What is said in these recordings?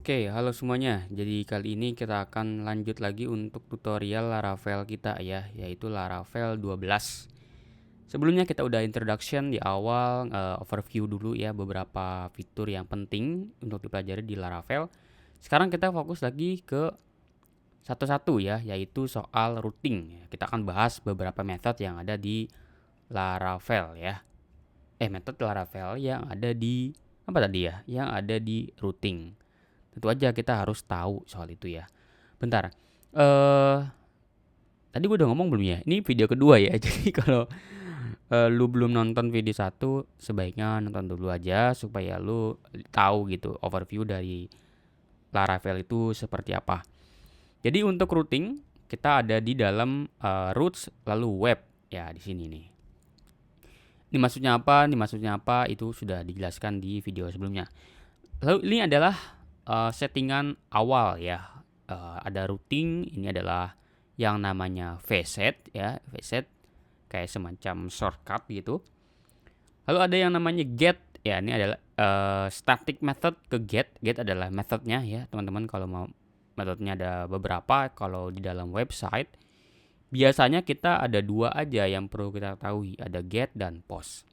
Oke, halo semuanya. Jadi kali ini kita akan lanjut lagi untuk tutorial Laravel kita ya, yaitu Laravel 12. Sebelumnya kita udah introduction di awal, overview dulu ya beberapa fitur yang penting untuk dipelajari di Laravel. Sekarang kita fokus lagi ke satu-satu ya, yaitu soal routing. Kita akan bahas beberapa method yang ada di Laravel ya. Metode Laravel yang ada di apa tadi ya? Yang ada di routing. Tentu aja kita harus tahu soal itu ya. Bentar. Eh tadi gue udah ngomong belum ya? Ini video kedua ya. Jadi kalau lu belum nonton video satu, sebaiknya nonton dulu aja supaya lu tahu gitu overview dari Laravel itu seperti apa. Jadi untuk routing kita ada di dalam routes lalu web ya di sini nih. Ini maksudnya apa? Ini maksudnya apa? Itu sudah dijelaskan di video sebelumnya. Lalu ini adalah settingan awal ya. Ada routing, ini adalah yang namanya VSet ya, VSet kayak semacam shortcut gitu. Lalu ada yang namanya get ya, ini adalah static method ke get. Get adalah methodnya ya, teman-teman kalau mau metodenya ada beberapa. Kalau di dalam website biasanya kita ada dua aja yang perlu kita ketahui, ada get dan post.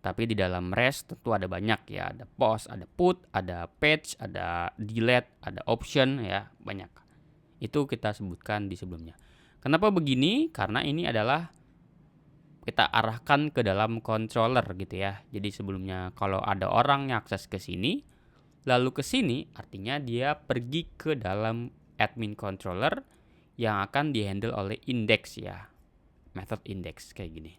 Tapi di dalam REST tentu ada banyak ya, ada post, ada put, ada page, ada delete, ada option ya, banyak. Itu kita sebutkan di sebelumnya. Kenapa begini? Karena ini adalah kita arahkan ke dalam controller gitu ya. Jadi sebelumnya kalau ada orang yang akses ke sini, lalu ke sini artinya dia pergi ke dalam admin controller yang akan dihandle oleh index ya. Method index kayak gini.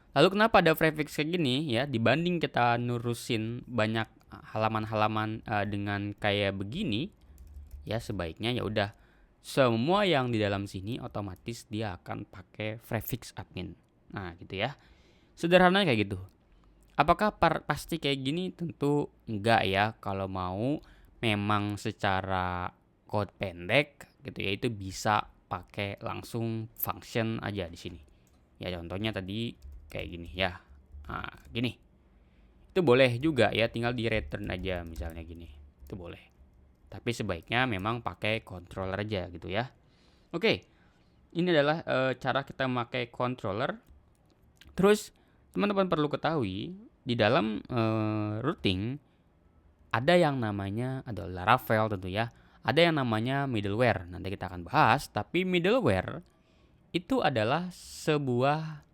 Lalu kenapa ada prefix kayak gini ya, dibanding kita nurusin banyak halaman-halaman dengan kayak begini ya, sebaiknya ya udah semua yang di dalam sini otomatis dia akan pakai prefix admin. Nah, gitu ya. Sederhananya kayak gitu. Apakah pasti kayak gini? Tentu enggak ya. Kalau mau memang secara code pendek gitu ya, itu bisa pakai langsung function aja di sini. Ya contohnya tadi kayak gini ya. Nah, gini. Itu boleh juga ya, tinggal di return aja misalnya gini. Itu boleh. Tapi sebaiknya memang pakai controller aja gitu ya. Oke, ini adalah cara kita memakai controller. Terus teman-teman perlu ketahui di dalam routing ada yang namanya adalah Laravel tentu ya. Ada yang namanya middleware. Nanti kita akan bahas. Tapi middleware itu adalah sebuah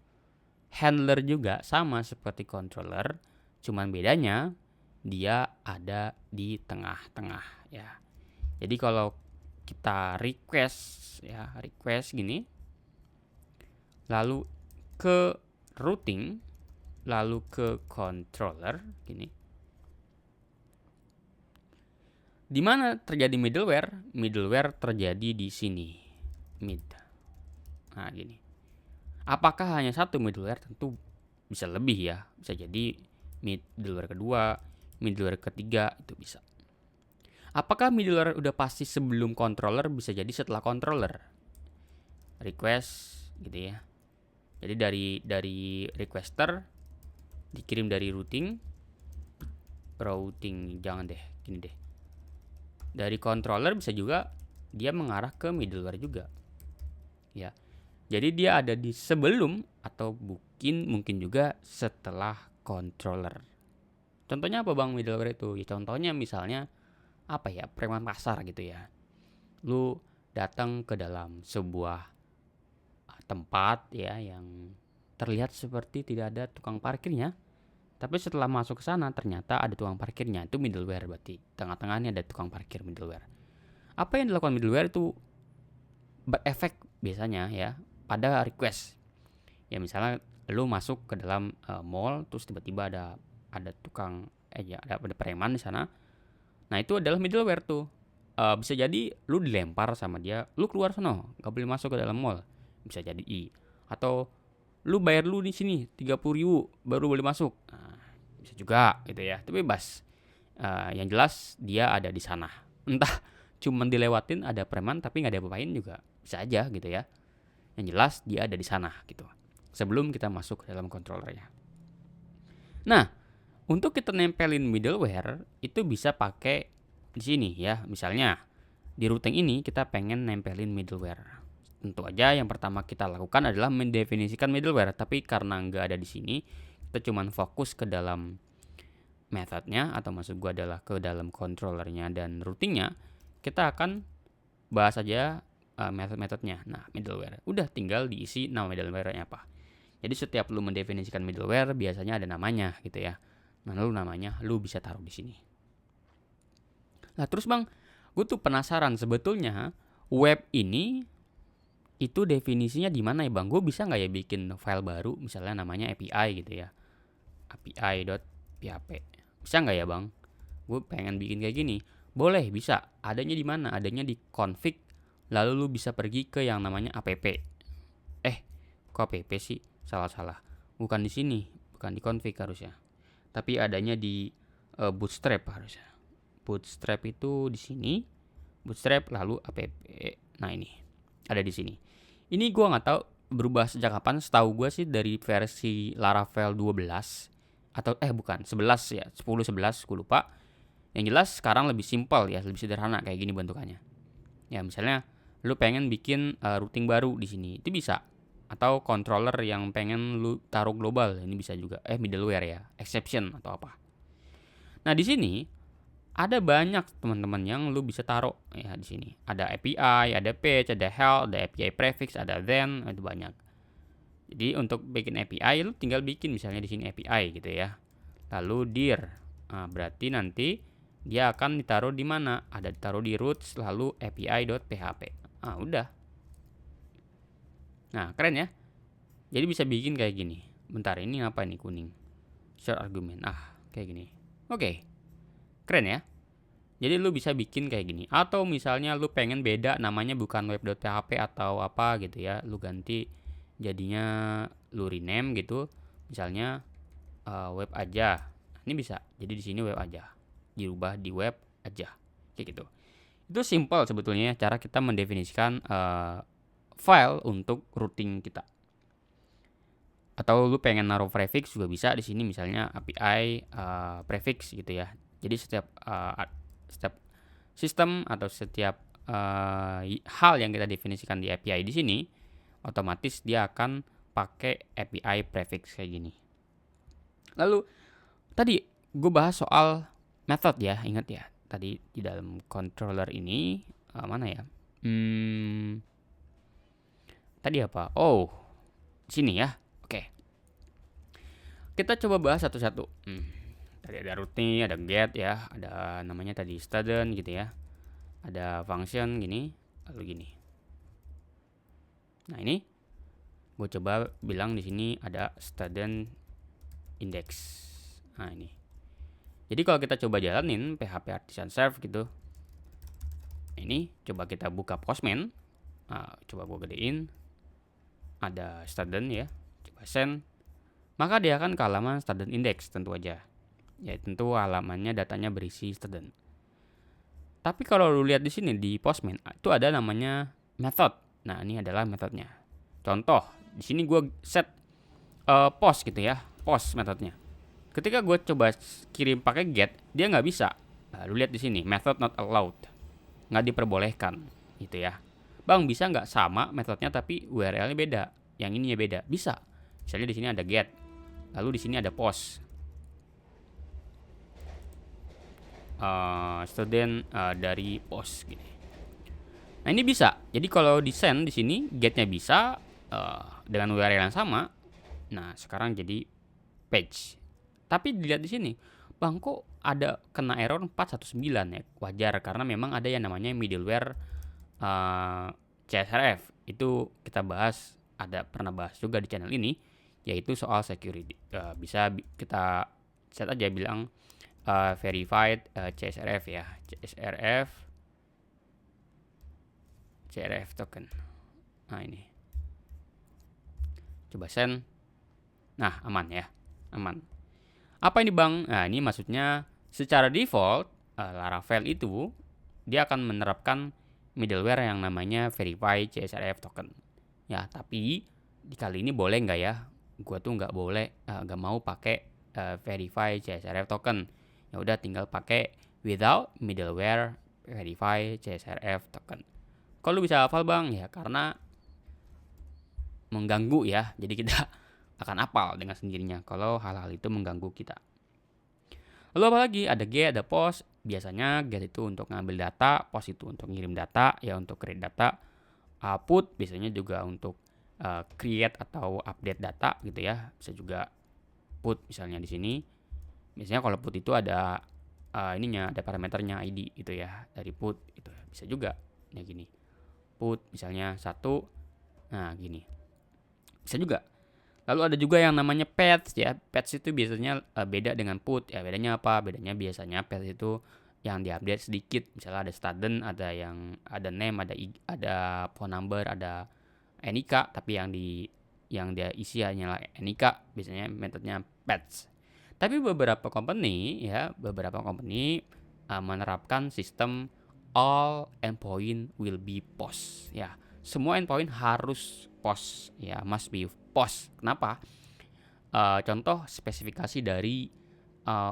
handler juga sama seperti controller. Cuman bedanya dia ada di tengah-tengah ya. Jadi kalau kita request gini, lalu ke routing, lalu ke controller gini. Di mana terjadi middleware? Middleware terjadi di sini. Mid. Nah, gini. Apakah hanya satu middleware? Tentu bisa lebih ya. Bisa jadi middleware kedua, middleware ketiga itu bisa. Apakah middleware udah pasti sebelum controller? Bisa jadi setelah controller. Request gitu ya. Jadi dari requester dikirim dari routing jangan deh, gini deh. Dari controller bisa juga dia mengarah ke middleware juga. Ya. Jadi dia ada di sebelum atau mungkin juga setelah controller. Contohnya apa Bang middleware itu? Ya contohnya misalnya apa ya, preman pasar gitu ya. Lu datang ke dalam sebuah tempat ya yang terlihat seperti tidak ada tukang parkirnya, tapi setelah masuk ke sana ternyata ada tukang parkirnya. Itu middleware berarti. Tengah-tengahnya ada tukang parkir, middleware. Apa yang dilakukan middleware itu berefek biasanya ya pada request. Ya misalnya lu masuk ke dalam mall terus tiba-tiba ada tukang ya ada preman di sana. Nah, itu adalah middleware tuh. Bisa jadi lu dilempar sama dia, lu keluar sono, gak boleh masuk ke dalam mall. Bisa jadi atau lu bayar lu di sini 30.000 baru boleh masuk. Nah, bisa juga gitu ya. Itu bebas. Yang jelas dia ada di sana. Entah cuman dilewatin ada preman tapi nggak ada apa-apain juga bisa aja gitu ya. Yang jelas dia ada di sana gitu. Sebelum kita masuk ke dalam controllernya. Nah, untuk kita nempelin middleware itu bisa pakai di sini ya. Misalnya di routing ini kita pengen nempelin middleware. Tentu aja yang pertama kita lakukan adalah mendefinisikan middleware, tapi karena nggak ada di sini, kita cuman fokus ke dalam methodnya, atau maksud gua adalah ke dalam controllernya dan routingnya. Kita akan bahas aja method-methodnya. Nah, middleware. Udah tinggal diisi nama middleware-nya apa. Jadi setiap lu mendefinisikan middleware biasanya ada namanya gitu ya. Nah, lalu namanya lu bisa taruh di sini. Nah, terus Bang, gue tuh penasaran sebetulnya web ini itu definisinya di mana ya Bang? Gue bisa nggak ya bikin file baru misalnya namanya API gitu ya. API.php. Bisa nggak ya Bang? Gue pengen bikin kayak gini. Boleh, bisa. Adanya di mana? Adanya di config. Lalu lu bisa pergi ke yang namanya app. Kok app sih? Salah-salah. Bukan di sini, bukan di config harusnya. Tapi adanya di bootstrap harusnya. Bootstrap itu di sini. Bootstrap lalu app. Nah, ini ada di sini. Ini gue nggak tahu berubah sejak kapan. Setahu gue sih dari versi Laravel 12 atau bukan 11 ya, 10 11 gue lupa. Yang jelas sekarang lebih simpel ya, lebih sederhana kayak gini bentukannya. Ya misalnya lu pengen bikin routing baru di sini, itu bisa. Atau controller yang pengen lu taruh global, ini bisa juga. Middleware ya, exception atau apa. Nah, di sini ada banyak teman-teman yang lu bisa taruh ya di sini. Ada API, ada page, ada help, ada API prefix, ada then, itu banyak. Jadi untuk bikin API lu tinggal bikin misalnya di sini API gitu ya. Lalu dir. Nah, berarti nanti dia akan ditaruh di mana? Ada ditaruh di roots lalu api.php. Udah. Nah, keren ya. Jadi bisa bikin kayak gini. Bentar, ini apa ini kuning? Short argument. Kayak gini. Oke. Keren ya. Jadi lu bisa bikin kayak gini. Atau misalnya lu pengen beda namanya bukan web.php atau apa gitu ya. Lu ganti jadinya lu rename gitu. Misalnya web aja. Ini bisa. Jadi di sini web aja. Dirubah di web aja. Kayak gitu. Itu simple sebetulnya cara kita mendefinisikan file untuk routing kita. Atau lu pengen naruh prefix juga bisa di sini misalnya API prefix gitu ya. Jadi setiap sistem atau setiap hal yang kita definisikan di API di sini otomatis dia akan pakai API prefix kayak gini. Lalu tadi gue bahas soal method ya, ingat ya. Tadi di dalam controller ini mana ya? Tadi apa? Sini ya. Oke. Kita coba bahas satu-satu. Tadi ada routine, ada get ya, ada namanya tadi student gitu ya. Ada function gini, lalu gini. Nah, ini gue coba bilang di sini ada student index. Nah, ini. Jadi kalau kita coba jalanin PHP artisan serve gitu. Ini coba kita buka Postman. Coba gue gedein. Ada student ya. Coba send. Maka dia akan ke halaman student index tentu aja. Ya tentu halamannya datanya berisi student. Tapi kalau lu lihat di sini di Postman itu ada namanya method. Nah, ini adalah metodenya. Contoh, di sini gue set post gitu ya. Post metodenya. Ketika gue coba kirim pakai get, dia nggak bisa. Lu lihat di sini, method not allowed, nggak diperbolehkan, gitu ya. Bang, bisa nggak sama metodenya tapi URL-nya beda, yang ininya beda? Bisa. Misalnya di sini ada get, lalu di sini ada post. Student dari post, gini. Nah, ini bisa. Jadi kalau di send di sini getnya bisa dengan URL yang sama. Nah, sekarang jadi page. Tapi dilihat di sini, Bang, kok ada kena error 419 ya? Wajar karena memang ada yang namanya middleware CSRF. Itu kita bahas, pernah bahas juga di channel ini, yaitu soal security. Bisa kita set aja bilang verified CSRF ya. CSRF token. Nah, ini. Coba send. Nah, aman ya. Aman. Apa ini Bang? Nah, ini maksudnya secara default Laravel itu dia akan menerapkan middleware yang namanya verify CSRF token. Ya, tapi di kali ini boleh nggak ya? Gua tuh nggak boleh, nggak mau pakai verify CSRF token. Ya udah tinggal pakai without middleware verify CSRF token. Kalau bisa hafal bang, ya karena mengganggu ya, jadi kita akan hafal dengan sendirinya kalau hal-hal itu mengganggu kita. Lalu apa lagi? Ada get, ada post. Biasanya get itu untuk ngambil data, post itu untuk ngirim data, ya untuk create data. Put biasanya juga untuk create atau update data gitu ya. Bisa juga put misalnya di sini. Biasanya kalau put itu ada ada parameternya ID gitu ya, dari put itu. Bisa juga ya gini. Put misalnya 1. Nah, gini. Bisa juga. Lalu ada juga yang namanya patch ya. Patch itu biasanya beda dengan put ya. Bedanya apa? Bedanya biasanya patch itu yang diupdate sedikit. Misalnya ada student, ada name, ada phone number, ada NIK, tapi yang dia isi hanyalah NIK, biasanya metodenya patch. Tapi beberapa company menerapkan sistem all endpoint will be post ya. Semua endpoint harus post ya, must be post. Kenapa? Contoh spesifikasi dari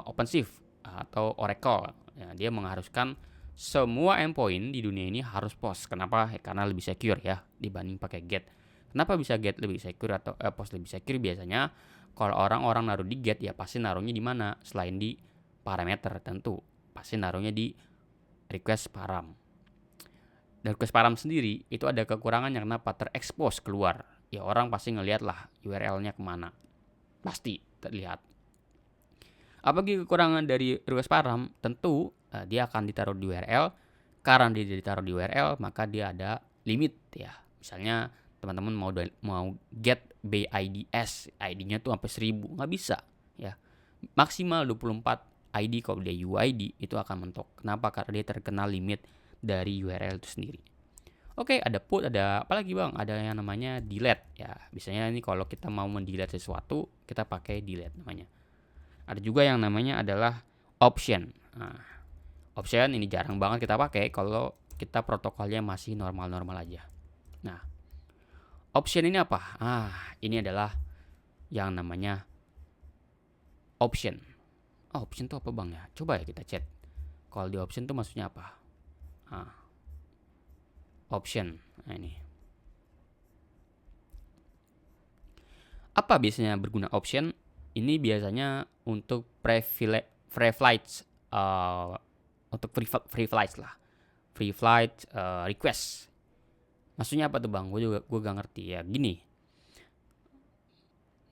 OpenShift atau Oracle ya, dia mengharuskan semua endpoint di dunia ini harus post. Kenapa? Karena lebih secure ya dibanding pakai get. Kenapa bisa get lebih secure atau post lebih secure? Biasanya kalau orang-orang naruh di get ya pasti naruhnya di mana? Selain di parameter tentu, pasti naruhnya di request param. Dan request param sendiri itu ada kekurangannya, kenapa? Terekspos keluar. Ya orang pasti ngeliat lah URL-nya kemana. Pasti terlihat. Apalagi kekurangan dari request param? Tentu dia akan ditaruh di URL. Karena dia ditaruh di URL, maka dia ada limit ya. Misalnya teman-teman mau get BIDS, ID-nya tuh sampai 1000, nggak bisa ya. Maksimal 24 ID. Kalau dia UID itu akan mentok. Kenapa? Karena dia terkena limit dari URL itu sendiri. Oke, ada put, ada apa lagi bang? Ada yang namanya delete ya. Biasanya ini kalau kita mau mendelete sesuatu, kita pakai delete namanya. Ada juga yang namanya adalah option. Nah, option ini jarang banget kita pakai kalau kita protokolnya masih normal-normal aja. Nah, option ini apa? Ini adalah yang namanya option. Option itu apa bang ya? Coba ya kita chat. Kalau di option itu maksudnya apa? Option. Nah ini. Apa biasanya berguna option? Ini biasanya untuk free flights, untuk free flights lah. Free flight request. Maksudnya apa tuh bang? Gue gak ngerti ya. Gini.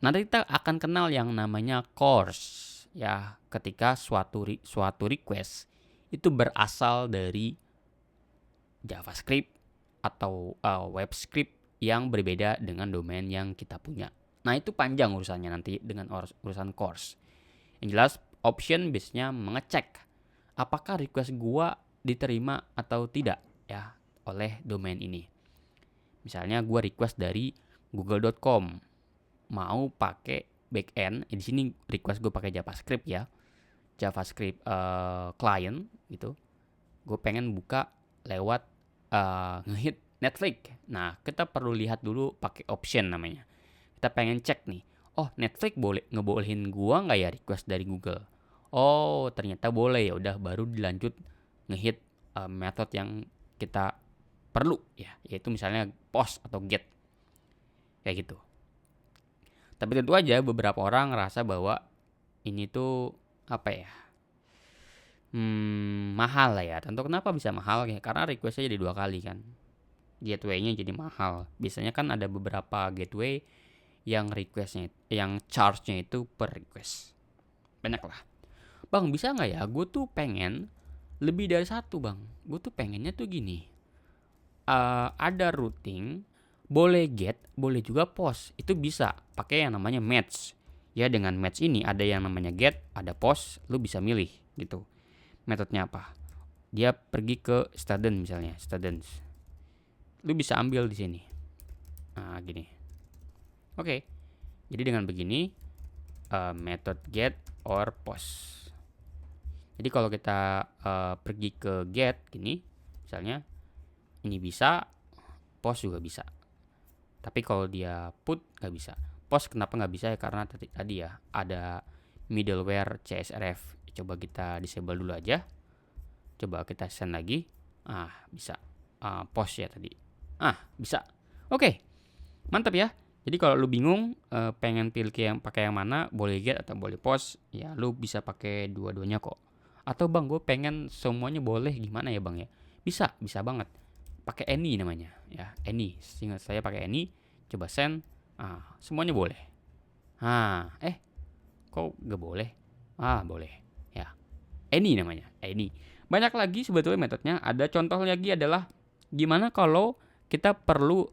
Nanti kita akan kenal yang namanya course ya. Ketika suatu request itu berasal dari JavaScript atau web script yang berbeda dengan domain yang kita punya. Nah itu panjang urusannya nanti dengan urusan course. Yang jelas option biasanya mengecek apakah request gua diterima atau tidak ya oleh domain ini. Misalnya gua request dari google.com mau pakai backend, di sini request gue pakai JavaScript ya. JavaScript client gitu. Gue pengen buka lewat ngehit Netflix. Nah, kita perlu lihat dulu pakai option namanya. Kita pengen cek nih. Oh, Netflix boleh ngebolehin gua nggak ya request dari Google? Oh, ternyata boleh. Ya udah baru dilanjut ngehit metode yang kita perlu ya, yaitu misalnya post atau get. Kayak gitu. Tapi tentu aja beberapa orang ngerasa bahwa ini tuh apa ya? Mahal lah ya. Tentu kenapa bisa mahal ya? Karena requestnya jadi 2 kali kan. Gateway-nya jadi mahal. Biasanya kan ada beberapa gateway yang charge-nya itu per request. Banyak lah. Bang, bisa nggak ya? Gue tuh pengen lebih dari satu bang. Gue tuh pengennya tuh gini. Ada routing, boleh get, boleh juga post. Itu bisa pakai yang namanya match. Ya dengan match ini ada yang namanya get, ada post, lu bisa milih gitu. Metodenya apa? Dia pergi ke student misalnya, students. Lu bisa ambil di sini. Nah, gini. Oke. Jadi dengan begini method get or post. Jadi kalau kita pergi ke get gini, misalnya ini bisa, post juga bisa. Tapi kalau dia put nggak bisa. Post kenapa nggak bisa ya? Karena tadi ya ada middleware CSRF. Coba kita disable dulu aja. Coba kita send lagi. Bisa. Post ya tadi. Bisa. Oke. Mantap ya. Jadi kalau lu bingung pengen pilih pakai yang mana, boleh get atau boleh post, ya lu bisa pakai dua-duanya kok. Atau bang, gue pengen semuanya boleh, gimana ya bang ya? Bisa banget. Pakai any namanya ya, any. Seingat saya pakai any. Coba send. Semuanya boleh. Kok gak boleh? Boleh ya. Any namanya, any. Banyak lagi sebetulnya metodenya. Ada contoh lagi adalah gimana kalau kita perlu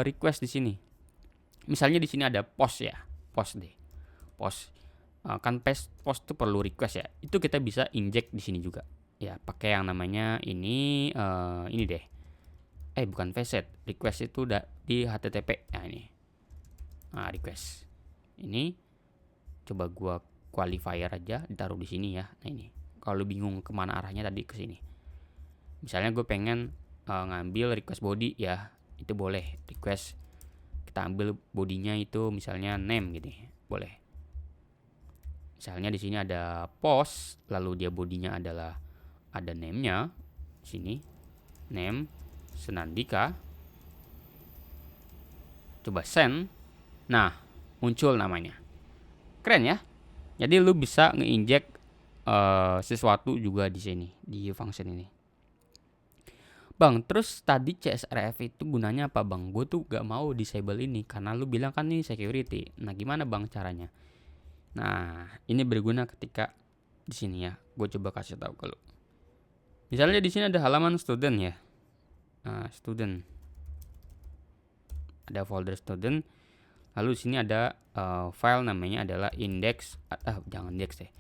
request di sini. Misalnya di sini ada post ya, post deh, post. Kan post itu perlu request ya. Itu kita bisa inject di sini juga. Ya, pakai yang namanya ini deh. Bukan VSet. Request itu udah di HTTP. Nah, ini. Request. Ini coba gua qualifier aja ditaruh di sini ya. Nah, ini. Kalau bingung kemana arahnya tadi ke sini. Misalnya gue pengen ngambil request body ya, itu boleh. Request kita ambil bodinya itu misalnya name gitu, boleh. Misalnya di sini ada post, lalu dia bodinya adalah ada name-nya sini, name Senandika. Coba send. Nah, muncul namanya. Keren ya. Jadi lu bisa nge-inject sesuatu juga di sini, di function ini. Bang, terus tadi CSRF itu gunanya apa bang? Gue tuh gak mau disable ini karena lu bilang kan ini security. Nah, gimana bang caranya? Nah, ini berguna ketika di sini ya. Gue coba kasih tahu ke lu. Misalnya di sini ada halaman student ya. Student. Ada folder student. Lalu di sini ada file namanya adalah index. Jangan index deh.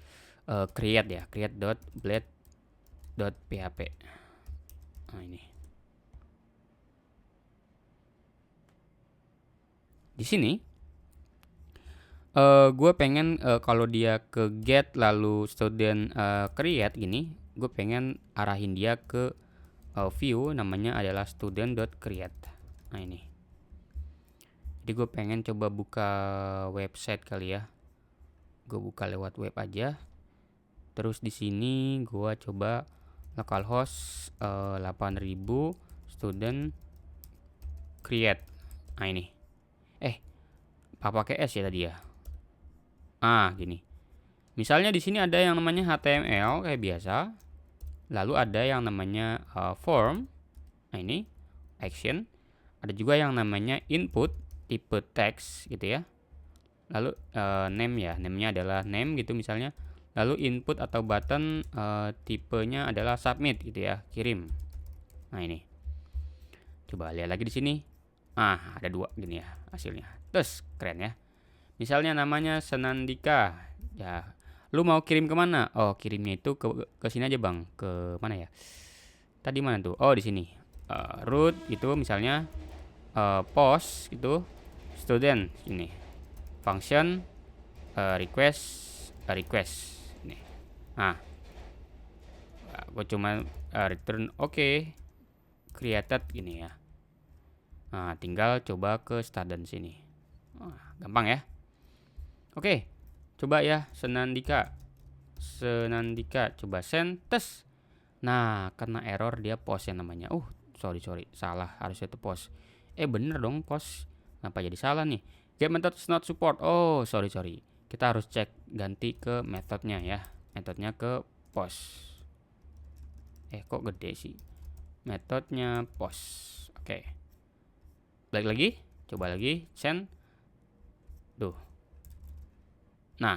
Create ya. create.blade.php. Nah, ini. Di sini gue pengen kalau dia ke get lalu student create gini, gue pengen arahin dia ke view namanya adalah student.create. Nah, ini. Jadi gue pengen coba buka website kali ya. Gue buka lewat web aja. Terus di sini gue coba localhost 8000 student create. Nah, ini. Pakai S ya tadi ya. Gini. Misalnya di sini ada yang namanya HTML kayak biasa. Lalu ada yang namanya form. Nah, ini action. Ada juga yang namanya input tipe text gitu ya. Lalu name ya. Name-nya adalah name gitu misalnya. Lalu input atau button tipenya adalah submit gitu ya, kirim. Nah, ini. Coba lihat lagi di sini. Ada 2 gini ya hasilnya. Terus keren ya. Misalnya namanya Senandika. Ya, lu mau kirim kemana? Kirimnya itu ke sini aja bang. Ke mana ya? Tadi mana tuh? di sini. Root itu misalnya post gitu. Student ini. Function request. Ini. Gue cuma return oke. Created gini ya. Tinggal coba ke student sini. Gampang ya. Oke, coba ya Senandika coba send tes. Nah, kena error dia post yang namanya. Sorry, salah, harusnya itu post. Bener dong post. Kenapa jadi salah nih? Get method is not support. Sorry. Kita harus cek ganti ke metodenya ya. Metodenya ke post. Kok gede sih? Metodenya post. Oke. Balik lagi, coba lagi, send. Nah,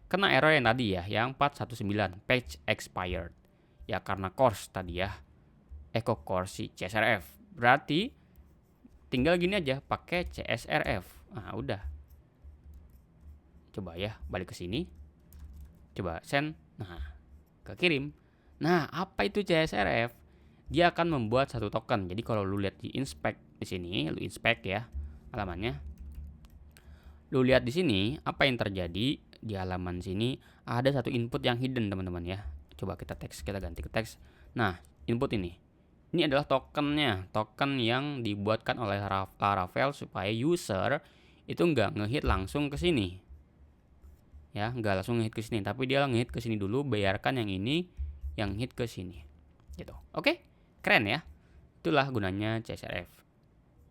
kena error yang tadi ya, yang 419, page expired. Ya karena course tadi ya, kok course si CSRF. Berarti tinggal gini aja, pakai CSRF. Udah. Coba ya, balik ke sini. Coba send. Nah, kekirim. Nah, apa itu CSRF? Dia akan membuat satu token. Jadi kalau lu lihat di inspect di sini, lu inspect ya halamannya. Lu lihat di sini apa yang terjadi di halaman sini, ada satu input yang hidden teman-teman ya. Coba kita ganti ke teks. Nah, input ini adalah tokennya, token yang dibuatkan oleh Laravel supaya user itu nggak ngehit langsung ke sini. Ya, nggak langsung ngehit ke sini, tapi dia ngehit ke sini dulu, biarkan yang ini yang hit ke sini. gitu. Oke, keren ya. Itulah gunanya CSRF.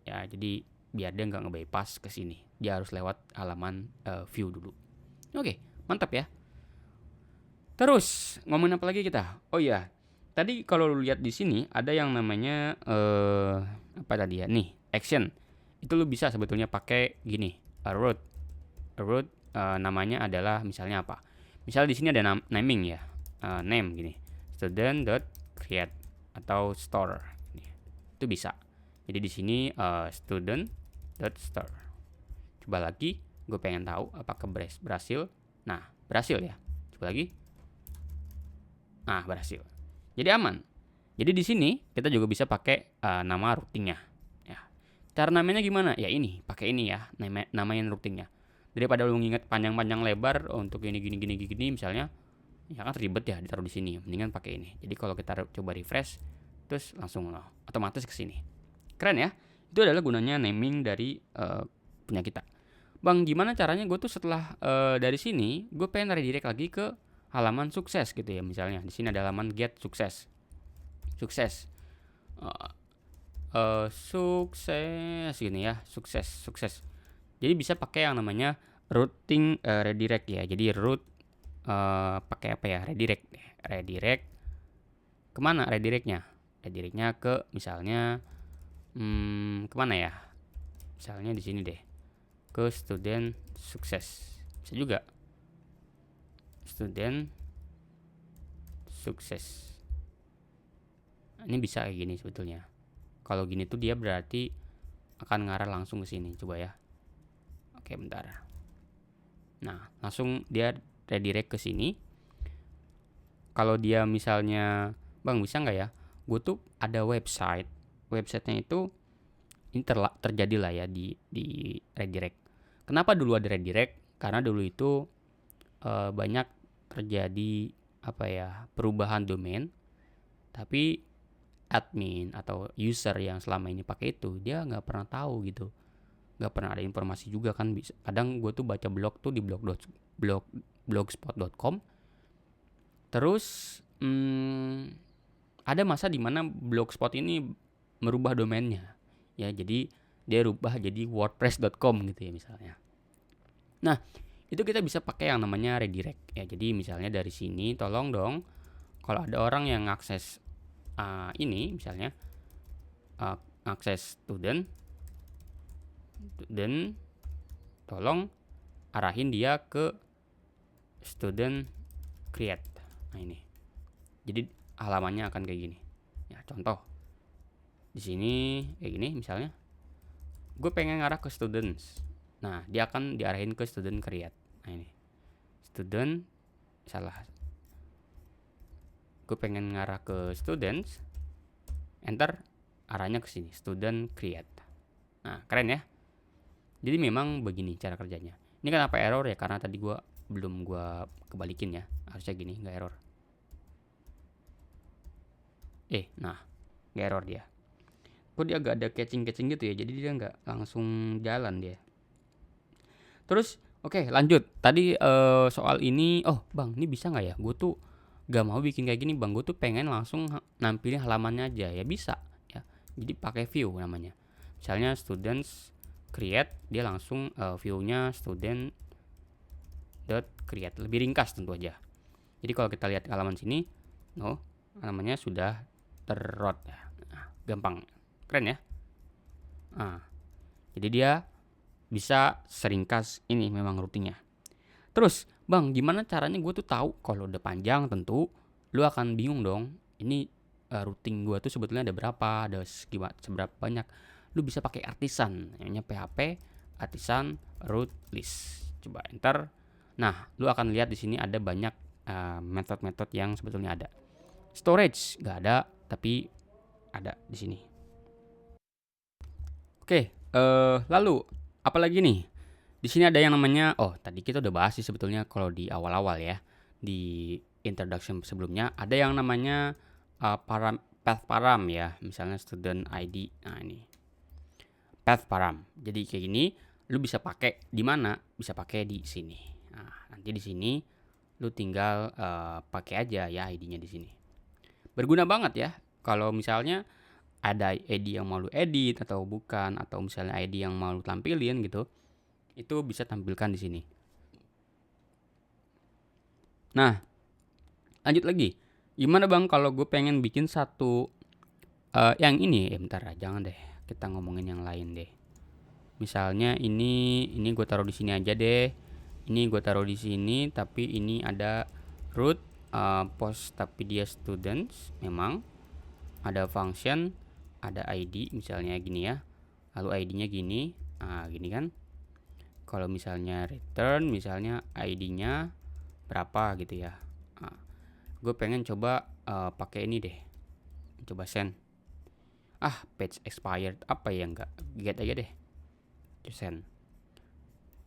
Ya, jadi biar dia nggak nge-bypass ke sini. Dia harus lewat halaman view dulu. Oke, mantap ya. Terus ngomongin apa lagi kita? Oh iya, tadi kalau lu lihat di sini ada yang namanya apa tadi ya? Nih, action. Itu lu bisa sebetulnya pakai gini, root. Root namanya adalah misalnya apa? Misal di sini ada naming ya. Name gini. Student.create atau store. Itu bisa. Jadi di sini student.store. Coba lagi, gue pengen tahu apakah berhasil. Nah, berhasil ya. Coba lagi. Nah, berhasil. Jadi aman. Jadi di sini kita juga bisa pakai nama routingnya. Ya. Cara namanya gimana? Ya ini, pakai ini ya, namain routingnya. Daripada lu nginget panjang-panjang lebar untuk ini gini misalnya, ya kan ribet ya ditaruh di sini. Mendingan pakai ini. Jadi kalau kita coba refresh, terus langsung otomatis ke sini. Keren ya? Itu adalah gunanya naming dari punya kita. Bang, gimana caranya gue tuh setelah dari sini, gue pengen redirect lagi ke halaman sukses gitu ya. Misalnya di sini ada halaman get sukses. Sukses gini ya, sukses. Jadi bisa pakai yang namanya routing redirect ya. Jadi root pakai apa ya? Redirect kemana redirectnya? Redirectnya ke misalnya kemana ya? Misalnya di sini deh, ke student sukses. Bisa juga student sukses. Ini bisa kayak gini sebetulnya. Kalau gini tuh dia berarti akan ngarah langsung ke sini. Coba ya. Oke, bentar. Nah, langsung dia redirect ke sini. Kalau dia misalnya, Bang bisa nggak ya? Gue tuh ada website. Websitenya itu ini terjadi lah ya di redirect. Kenapa dulu ada redirect? Karena dulu itu banyak terjadi apa ya, perubahan domain. Tapi admin atau user yang selama ini pakai itu dia nggak pernah tahu gitu, nggak pernah ada informasi juga kan. Kadang gue tuh baca blog tuh di blogspot.com. Terus ada masa dimana blogspot ini merubah domainnya ya, jadi dia rubah jadi wordpress.com gitu ya misalnya. Nah, itu kita bisa pakai yang namanya redirect ya. Jadi misalnya dari sini tolong dong kalau ada orang yang ngakses ini misalnya akses student tolong arahin dia ke student create. Nah ini, jadi halamannya akan kayak gini ya. Contoh di sini kayak gini misalnya, gue pengen ngarah ke students. Nah dia akan diarahin ke student create. Nah ini student, salah, gue pengen ngarah ke students, enter, arahnya ke sini student create. Nah keren ya. Jadi memang begini cara kerjanya. Ini kenapa error ya, karena tadi gue belum kebalikin ya, harusnya gini, nggak error. Nah nggak error dia. Kok dia agak ada catching gitu ya, jadi dia nggak langsung jalan dia. Terus oke, lanjut. Tadi soal ini, bang ini bisa nggak ya? Gue tuh gak mau bikin kayak gini bang, gue tuh pengen langsung nampilin halamannya aja. Ya bisa ya, jadi pakai view namanya. Misalnya students create, dia langsung view-nya student create, lebih ringkas tentu aja. Jadi kalau kita lihat halaman sini, namanya sudah terroot ya. Nah, gampang, keren ya. Nah, jadi dia bisa seringkas ini memang routingnya. Terus bang, gimana caranya gue tuh tahu kalau udah panjang? Tentu lu akan bingung dong. Ini routing gue tuh sebetulnya ada berapa, ada seberapa banyak. Lu bisa pakai artisan, namanya PHP artisan root list. Coba enter. Nah, lu akan lihat di sini ada banyak metode-metode yang sebetulnya ada. Storage nggak ada, tapi ada di sini. Oke, lalu apalagi nih? Di sini ada yang namanya, tadi kita udah bahas sih sebetulnya kalau di awal-awal ya, di introduction sebelumnya ada yang namanya path param ya, misalnya student ID. Nah ini path param. Jadi kayak gini, lu bisa pakai di mana? Bisa pakai di sini. Nah nanti di sini lu tinggal pakai aja ya ID-nya di sini. berguna banget ya. Kalau misalnya ada ID yang mau lu edit atau bukan, atau misalnya ID yang mau lu tampilin gitu, itu bisa tampilkan di sini. Nah, lanjut lagi. Gimana bang kalau gue pengen bikin satu yang ini? Bentar, jangan deh. Kita ngomongin yang lain deh. Misalnya ini gue taruh di sini aja deh. Ini gue taruh di sini, tapi ini ada root post tapi dia students. Memang ada function, ada ID misalnya gini ya. Lalu ID-nya gini. Nah, gini kan. Kalau misalnya return, misalnya ID-nya berapa gitu ya. Nah, gue pengen coba pakai ini deh. Coba send. Page expired apa ya, enggak, get aja deh. Send.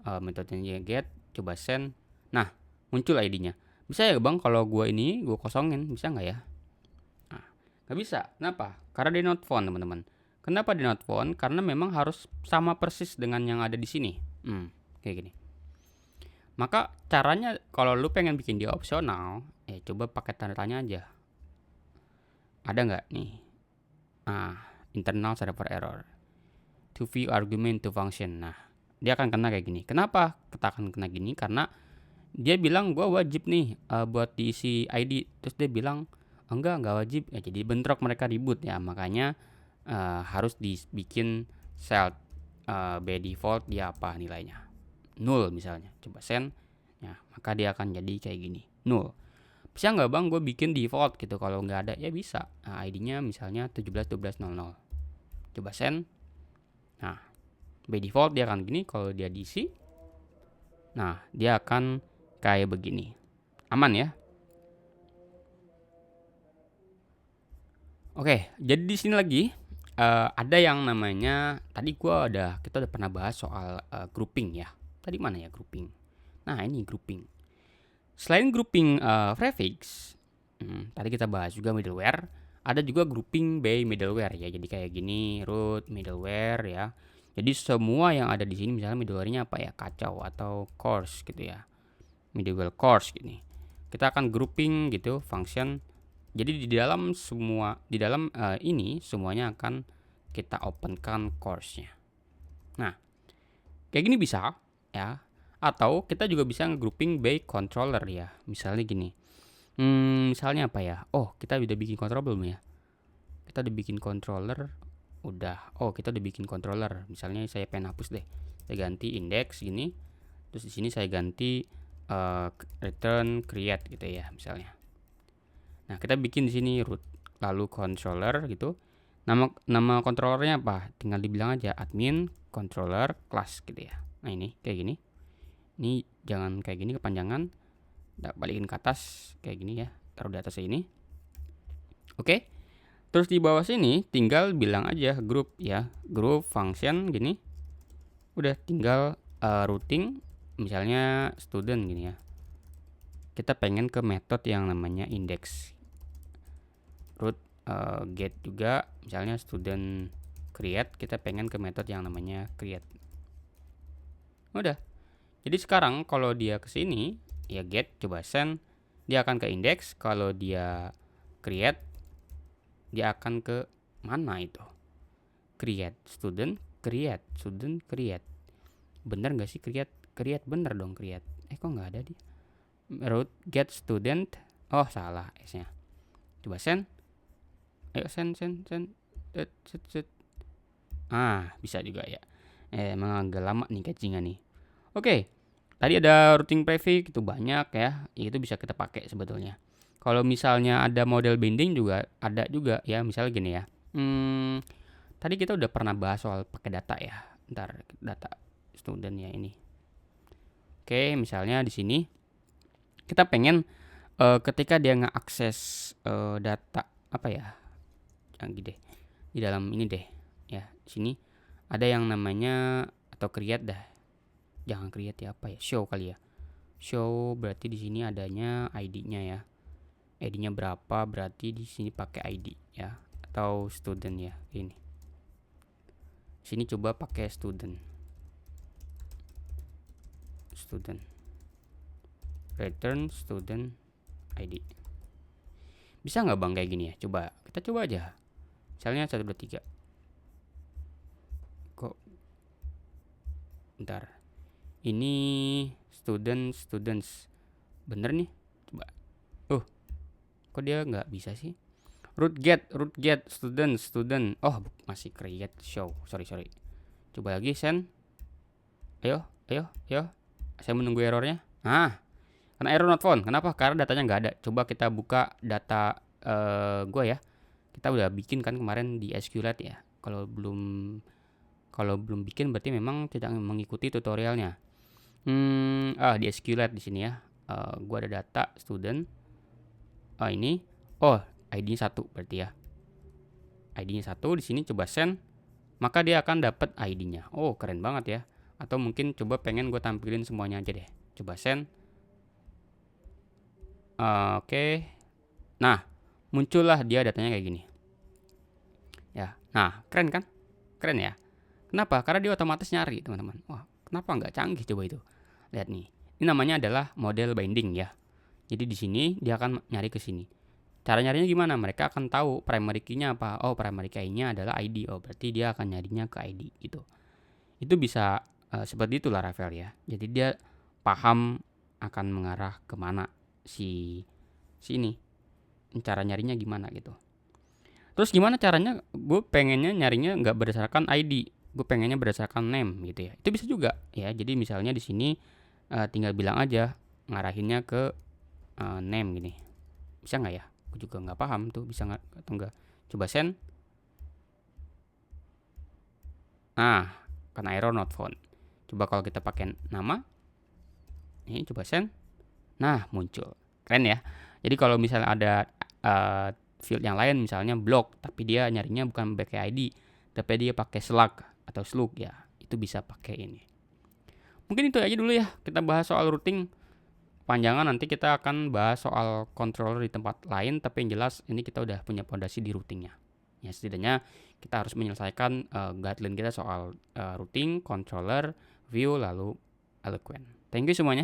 Metodenya get, coba send. Nah, muncul ID-nya. Bisa ya bang kalau gue kosongin, bisa nggak ya? Nah, nggak bisa. Kenapa? Karena dia not found, teman-teman. Kenapa dia not found? Karena memang harus sama persis dengan yang ada di sini. Kayak gini. Maka caranya kalau lu pengen bikin dia opsional, coba pakai tanda tanya aja. Ada nggak nih? Internal server error. To view argument to function. Nah, dia akan kena kayak gini. Kenapa kita akan kena gini? Karena dia bilang gue wajib nih buat diisi ID. Terus dia bilang enggak wajib. Ya, jadi bentrok, mereka ribut ya. Makanya harus dibikin selt by default dia apa nilainya. 0 misalnya. Coba send. Ya, maka dia akan jadi kayak gini. 0. Bisa nggak bang gue bikin default gitu? Kalau nggak ada ya bisa. Nah, ID-nya misalnya 171200. Coba send. Nah, by default dia akan gini. Kalau dia diisi, nah dia akan kayak begini. Aman ya? Oke, jadi di sini lagi ada yang namanya, tadi kita udah pernah bahas soal grouping ya. Tadi mana ya grouping? Nah, ini grouping. Selain grouping prefix, tadi kita bahas juga middleware. Ada juga grouping by middleware ya. Jadi kayak gini, root, middleware ya. Jadi semua yang ada di sini, misalnya middleware-nya apa ya, kacau atau course gitu ya. Middleware course gini. Kita akan grouping gitu, function. Jadi di dalam ini semuanya akan kita openkan course-nya. Nah, kayak gini bisa ya. Atau kita juga bisa nge-grouping by controller ya. Misalnya gini. Misalnya apa ya? Kita udah bikin controller belum ya? Kita udah bikin controller. Kita udah bikin controller. Misalnya saya pengen hapus deh. Saya ganti index gini. Terus di sini saya ganti return create gitu ya misalnya. Nah, kita bikin di sini root, lalu controller gitu. Nama controllernya apa? Tinggal dibilang aja admin controller class gitu ya. Nah, ini kayak gini. Ini jangan kayak gini kepanjangan. Balikin ke atas kayak gini ya. Taruh di atas ini. Oke. Terus di bawah sini tinggal bilang aja group ya. Group function gini. Udah tinggal routing misalnya student gini ya. Kita pengen ke metode yang namanya index. Root get juga misalnya student create, kita pengen ke metode yang namanya create. Udah. Jadi sekarang kalau dia ke sini ya get, coba send, dia akan ke index. Kalau dia create, dia akan ke mana itu? Create student create. Bener nggak sih create? Create bener dong create. Kok nggak ada dia? Root get student. Salah S-nya. Coba send. Ayo send. Set. Bisa juga ya. Emang agak lama nih catching-nya nih. Oke. Tadi ada routing prefix itu banyak ya. Itu bisa kita pakai sebetulnya. Kalau misalnya ada model binding juga ada juga ya. Misalnya gini ya. Tadi kita udah pernah bahas soal pakai data ya. Ntar data student ya ini. Oke, misalnya di sini kita pengen ketika dia ngeakses data apa ya? Yang gede. Di dalam ini deh. Ya, di sini ada yang namanya atau create dah. Jangan create ya, apa ya? Show kali ya. Show berarti di sini adanya ID-nya ya. ID-nya berapa? Berarti di sini pakai ID ya, atau student ya, ini. Sini coba pakai student. Return student ID. Bisa nggak bang kayak gini ya? Coba, kita coba aja. Misalnya 1, 2, 3. Kok, bentar. Ini students. Bener nih? Coba. Kok dia nggak bisa sih? Root get, student. Oh, masih create show. Sorry. Coba lagi, send. Ayo. Saya menunggu errornya. Karena error not found. Kenapa? Karena datanya nggak ada. Coba kita buka data gue ya. Kita udah bikin kan kemarin di SQLite ya. Kalau belum bikin berarti memang tidak mengikuti tutorialnya. Di SQLite di sini ya. Gue ada data student. Ini. ID-nya 1 berarti ya. ID-nya 1 di sini coba send. Maka dia akan dapat ID-nya. Oh, keren banget ya. Atau mungkin coba pengen gue tampilin semuanya aja deh. Coba send. Oke. Nah, muncullah dia datanya kayak gini. Ya. Nah, keren kan? Keren ya. Kenapa? Karena dia otomatis nyari, teman-teman. Wah, kenapa nggak canggih coba itu? Lihat nih. Ini namanya adalah model binding ya. Jadi di sini dia akan nyari ke sini. Cara nyarinya gimana? Mereka akan tahu primary key-nya apa. Oh, primary key-nya adalah ID. Oh, berarti dia akan nyarinya ke ID gitu. Itu bisa seperti itu Laravel ya. Jadi dia paham akan mengarah kemana si ini. Cara nyarinya gimana gitu. Terus gimana caranya? Gue pengennya nyarinya nggak berdasarkan ID. Gue pengennya berdasarkan name gitu ya. Itu bisa juga ya. Jadi misalnya di sini tinggal bilang aja ngarahinnya ke name gini. Bisa nggak ya? Aku juga nggak paham tuh bisa nggak atau enggak. Coba send. Karena error not found. Coba kalau kita pakai nama. Ini coba send. Nah, muncul. Keren ya. Jadi kalau misalnya ada field yang lain misalnya blog, tapi dia nyarinya bukan pakai ID, tapi dia pakai slug atau slug ya. Itu bisa pakai ini. Mungkin itu aja dulu ya. Kita bahas soal routing. Panjangan nanti kita akan bahas soal controller di tempat lain, tapi yang jelas ini kita udah punya fondasi di routingnya. Ya setidaknya kita harus menyelesaikan guideline kita soal routing, controller, view, lalu eloquent. Thank you semuanya.